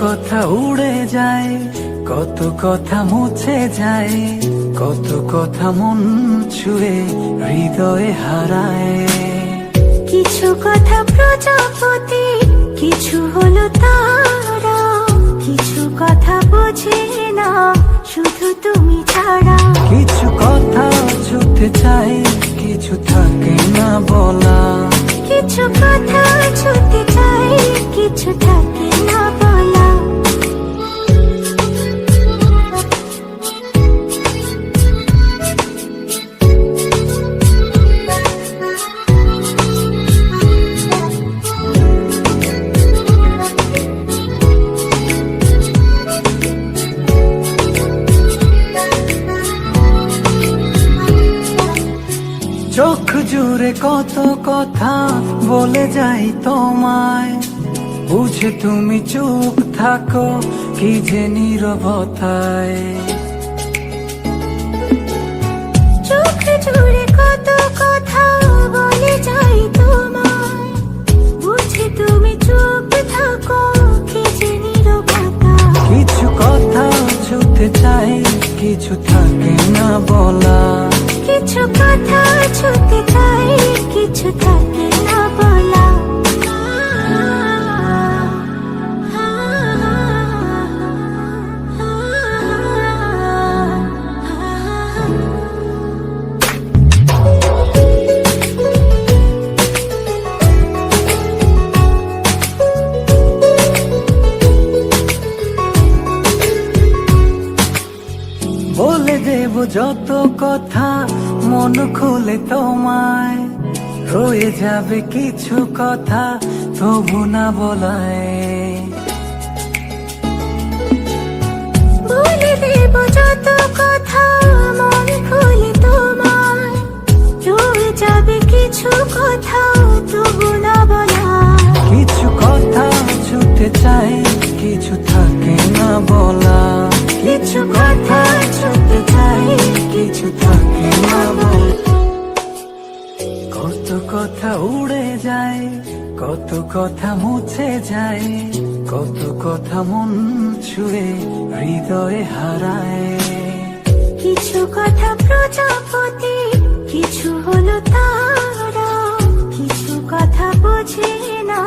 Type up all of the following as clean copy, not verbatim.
কথা উড়ে যায়, কত কথা মুছে যায়, কত কথা মন ছুঁয়ে হৃদয়ে হারায়। কিছু কথা প্রজাপতি, কিছু হলো তারা, কিছু কথা বোঝে না শুধু তুমি ছাড়া। কিছু কথা ছুটে চাই, কিছু থাকে না বলা। কিছু কথা ছুটে চাই, কিছু থাকে না বলা। চোখ জুড়ে কত কথা বলে যাই তোমায়, বুঝে তুমি চুপ থাকো কি যে নীরবতায়। চোখ জুড়ে কত কথা বলে যাই তোমায়, বুঝে তুমি চুপ থাকো কি যে নীরবতায়। কিছু কথা ছুটে চাই, কিছু থাকে না বলা। কিছু কথা ছুটে চাই, কিছু থাকে না বলা। বলে দেব যত কথা মন খুলে তোমায়, রয়ে যাবে কিছু কথা তবু না বলায়। বলে দেব যত কথা মন খুলে তোমায়, রয়ে যাবে কিছু কথা তবু না বলা। কিছু কথা ছুটে চাই, কিছু থাকে না বলা। কিছু কথা ছুটে চাই, কিছু থাকে না বলা। কত কথা উড়ে যায়, কত কথা মুছে যায়, কত কথা মন ছুঁয়ে হৃদয়ে হারায়। কিছু কথা প্রজাপতি, কিছু হলো তারা, কিছু কথা বোঝে না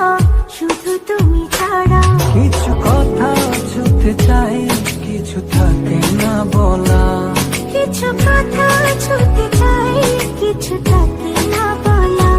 শুধু তুমি ছাড়া। কিছু কথা ছুটে চাই, কিছু থাকে না বলা। কিছু কথা ছুটে চাই, কিছু থাকে না বলা।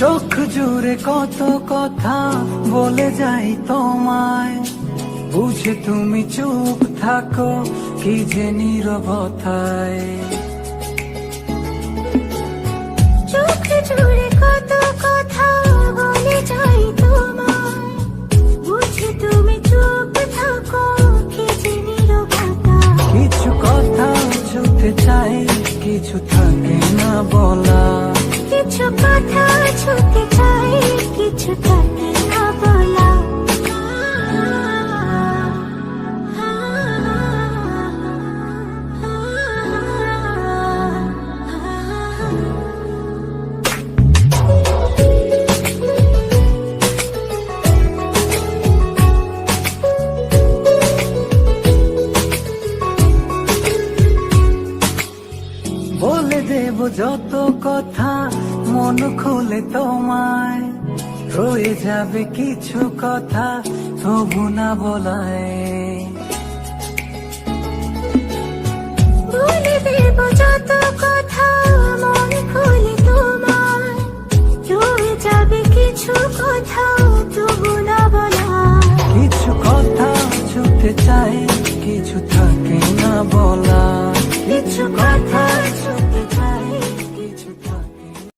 চোখ জুড়ে কত কথা বলে যাই তোমায়, বুঝে তুমি চুপ থাকো কি যে নীরবতায়। চোখ জুড়ে কত কথা বলে যাই তোমায়, বুঝে তুমি চুপ থাকো কি যে নীরবতায়। কিছু কথা ছুটে চাই, কিছু থাকে না বলা। কিছু কথা ছুটে চাই, কিছু থাকে না বলা। বলে দেব যত কথা মন খুলে তোমায়, রয়ে যাবে কিছু কথা তবু না বলায়। বলে দেব যত কথা মন খুলে তোমায়, রয়ে যাবে কিছু কথা তবু না বলা। কিছু কথা ছুটে চাই, কিছু থাকে না বলা।